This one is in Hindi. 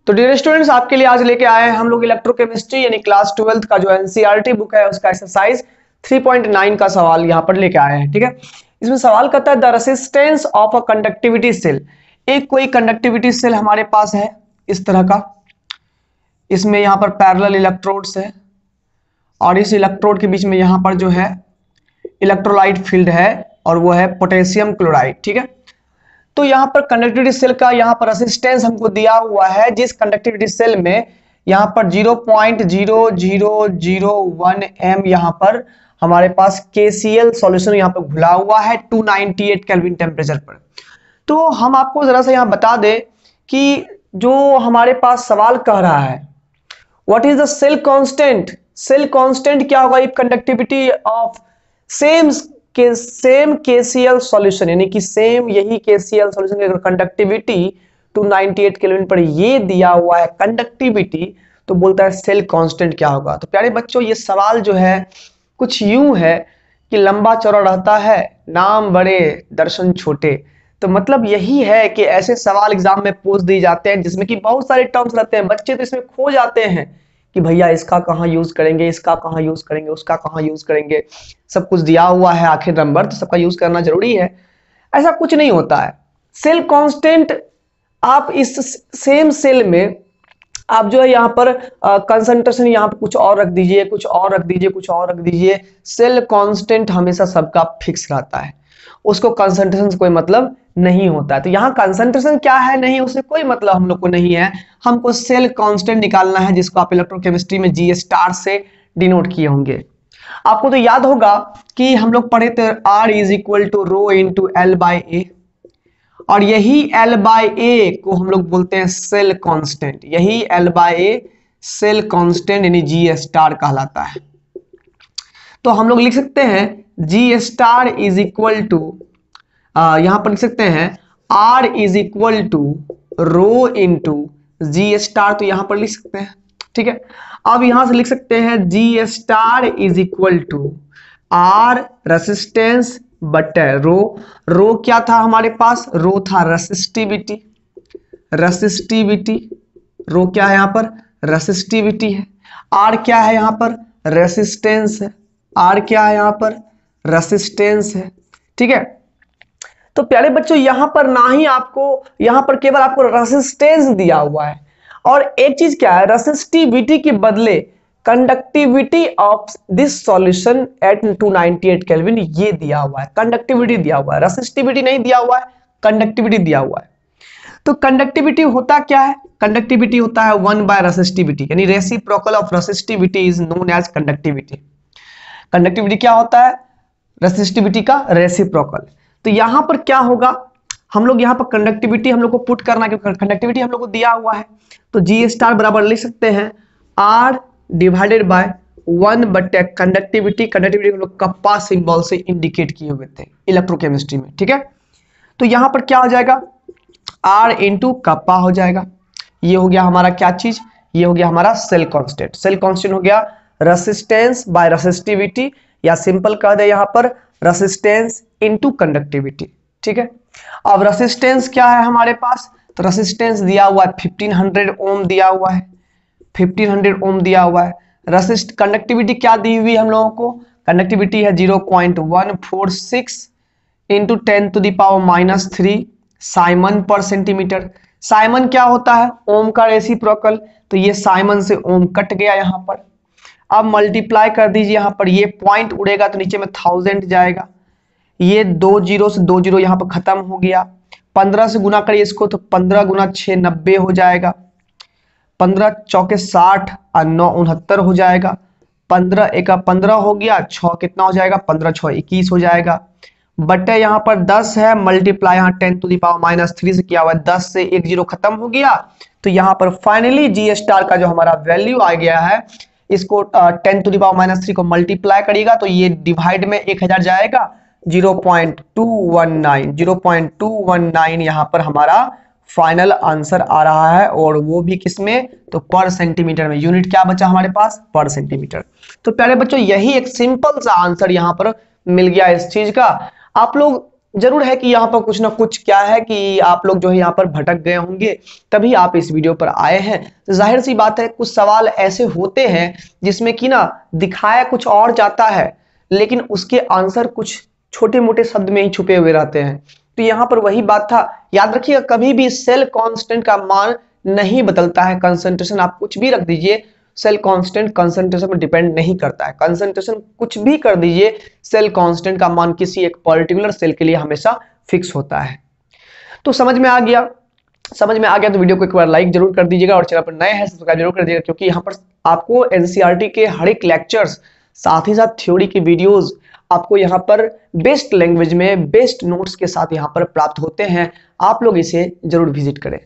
तो डियर स्टूडेंट्स, आपके लिए आज लेके आए हैं हम लोग इलेक्ट्रोकेमिस्ट्री यानी क्लास 12th का जो एनसीईआरटी बुक है उसका एक्सरसाइज 3.9 का सवाल यहाँ पर लेके आए हैं। ठीक है, इसमें सवाल करता है the resistance of a conductivity cell. एक कोई कंडक्टिविटी सेल हमारे पास है इस तरह का, इसमें यहाँ पर पैरेलल इलेक्ट्रोड्स है और इस इलेक्ट्रोड के बीच में यहाँ पर जो है इलेक्ट्रोलाइट फील्ड है और वो है पोटेशियम क्लोराइड। ठीक है, तो यहाँ पर कंडक्टिविटी सेल का यहाँ पर रेसिस्टेंस हमको दिया हुआ है, जिस कंडक्टिविटी सेल में यहाँ पर 0.0001 एम यहाँ पर हमारे पास KCl सॉल्यूशन यहाँ पर घुला हुआ है 298 केल्विन टेम्परेचर पर। तो हम आपको जरा सा यहाँ बता दें कि जो हमारे पास सवाल कह रहा है what is the cell constant. Cell constant क्या होगा if conductivity of same KCl solution, यानी कि सेम यही KCl सॉल्यूशन की कंडक्टिविटी 298 केल्विन पर ये दिया हुआ है कंडक्टिविटी, तो बोलता है सेल कांस्टेंट क्या होगा। तो प्यारे बच्चों, ये सवाल जो है कुछ यूं है कि लंबा चौड़ा रहता है, नाम बड़े दर्शन छोटे। तो मतलब यही है कि ऐसे सवाल एग्जाम में पूछ दिए जाते हैं जिसमें कि बहुत सारे टर्म्स रहते हैं, बच्चे तो इसमें खो जाते हैं कि भैया इसका कहाँ यूज करेंगे, इसका कहाँ यूज करेंगे, उसका कहाँ यूज करेंगे। सब कुछ दिया हुआ है आखिर नंबर, तो सबका यूज करना जरूरी है। ऐसा कुछ नहीं होता है। सेल कांस्टेंट आप इस सेम सेल में आप जो है यहाँ पर कंसंट्रेशन यहाँ पर कुछ और रख दीजिए, कुछ और रख दीजिए, कुछ और रख दीजिए, सेल कांस्टेंट हमेशा सबका फिक्स रहता है, उसको कंसंट्रेशन से कोई मतलब नहीं होता है। तो यहाँ कंसंट्रेशन क्या है नहीं, उससे कोई मतलब हम लोग को नहीं है, हमको सेल कांस्टेंट निकालना है, जिसको आप इलेक्ट्रोकेमिस्ट्री में G स्टार से डिनोट किए होंगे। आपको तो याद होगा कि हम लोग पढ़े थे R is equal to rho into L by A, और यही एल बाई ए को हम लोग बोलते हैं सेल कांस्टेंट। यही l by A cell constant यानी G स्टार कहलाता है। तो हम लोग लिख सकते हैं G star is equal to, यहां पर लिख सकते हैं R is equal to rho into G star, तो यहां पर लिख सकते हैं। ठीक है, अब यहां से लिख सकते हैं G star is equal to R resistance बटे रो। रो क्या था हमारे पास, रो था रेसिस्टिविटी, रेसिस्टिविटी रो क्या है यहाँ पर रेसिस्टिविटी है। R क्या है यहाँ पर रेसिस्टेंस है, R क्या है यहाँ पर रेसिस्टेंस है। ठीक है, तो प्यारे बच्चों यहां पर ना ही आपको, यहां पर केवल आपको रेसिस्टेंस दिया हुआ है, और एक चीज क्या है रेसिस्टिविटी के बदले conductivity of this solution at 298 kelvin ये दिया हुआ है, कंडक्टिविटी दिया हुआ है, रेसिस्टिविटी नहीं दिया हुआ है, कंडक्टिविटी दिया हुआ है। तो कंडक्टिविटी होता क्या है, कंडक्टिविटी होता है 1 बाय रेसिस्टिविटी, यानी reciprocal of resistivity is known as conductivity. Conductivity क्या होता है, रेसिस्टिविटी का रेसिप्रोकल। तो यहां पर क्या होगा, हम लोग यहां पर कंडक्टिविटी हम लोग को पुट करना, क्योंकि कंडक्टिविटी हम लोग को दिया हुआ है, तो G स्टार बराबर लिख सकते हैं R डिवाइडेड बाय 1 बटे कंडक्टिविटी। कंडक्टिविटी हम लोग कप्पा सिंबल से इंडिकेट किए हुए थे इलेक्ट्रोकेमिस्ट्री में। ठीक है, तो यहां पर क्या हो जाएगा R इंटू कप्पा हो जाएगा। ये हो गया हमारा क्या चीज, ये हो गया हमारा सेल कांस्टेंट। सेल कांस्टेंट हो गया रेसिस्टेंस बाय रेसिस्टिविटी, या सिंपल कह दे यहां पर रेसिस्टेंस इनटू कंडक्टिविटी। ठीक है, अब रेसिस्टेंस क्या है हमारे पास, तो रेसिस्टेंस दिया हुआ है 1500 ओम दिया हुआ है, 1500 ओम दिया हुआ है। कंडक्टिविटी क्या दी हुई हम लोगों को, कंडक्टिविटी है 0.146 इंटू 10⁻³ साइमन पर सेंटीमीटर। साइमन क्या होता है, ओम का रेसिप्रोकल, तो ये साइमन से ओम कट गया यहाँ पर। अब मल्टीप्लाई कर दीजिए, यहाँ पर ये पॉइंट उड़ेगा तो नीचे में 1000 जाएगा, ये 2 जीरो से 2 जीरो यहाँ पर खत्म हो गया। 15 से गुना करिए इसको, तो 15 गुना 6 90 हो जाएगा, 15 चौके 60 और 9 69 हो जाएगा, 15 एका 15 हो गया, 6 कितना हो जाएगा, 15 6 21 हो जाएगा, बटे यहाँ पर 10 है, मल्टीप्लाई यहाँ 10⁻³ से किया हुआ है, 10 से 1 जीरो खत्म हो गया। तो यहाँ पर फाइनली G स्टार का जो हमारा वैल्यू आ गया है, इसको 10⁻³ को मल्टीप्लाई करिएगा तो ये डिवाइड में 1000 जाएगा, 0.219 यहाँ पर हमारा फाइनल आंसर आ रहा है, और वो भी किसमें, तो पर सेंटीमीटर में। यूनिट क्या बचा हमारे पास, पर सेंटीमीटर। तो प्यारे बच्चों यही एक सिंपल सा आंसर यहाँ पर मिल गया इस चीज का। आप लोग जरूर है कि यहाँ पर कुछ ना कुछ क्या है कि आप लोग जो है यहाँ पर भटक गए होंगे, तभी आप इस वीडियो पर आए हैं। तो जाहिर सी बात है कुछ सवाल ऐसे होते हैं जिसमें कि ना दिखाया कुछ और जाता है, लेकिन उसके आंसर कुछ छोटे मोटे शब्द में ही छुपे हुए रहते हैं। तो यहाँ पर वही बात था, याद रखिएगा कभी भी सेल कांस्टेंट का मान नहीं बदलता है। कंसंट्रेशन आप कुछ भी रख दीजिए, सेल कांस्टेंट कंसंट्रेशन पर डिपेंड नहीं करता है। कंसंट्रेशन कुछ भी कर दीजिए, सेल कांस्टेंट का मान किसी एक पर्टिकुलर सेल के लिए हमेशा फिक्स होता है। तो समझ में आ गया? समझ में आ गया तो वीडियो को एक बार लाइक जरूर कर दीजिएगा और चैनल पर नए हैं सब्सक्राइब जरूर कर दीजिएगा, क्योंकि यहाँ पर आपको एनसीईआरटी के हर एक लेक्चर्स साथ ही साथ थ्योरी की वीडियोस आपको यहाँ पर बेस्ट लैंग्वेज में बेस्ट नोट्स के साथ यहाँ पर प्राप्त होते हैं। आप लोग इसे जरूर विजिट करें।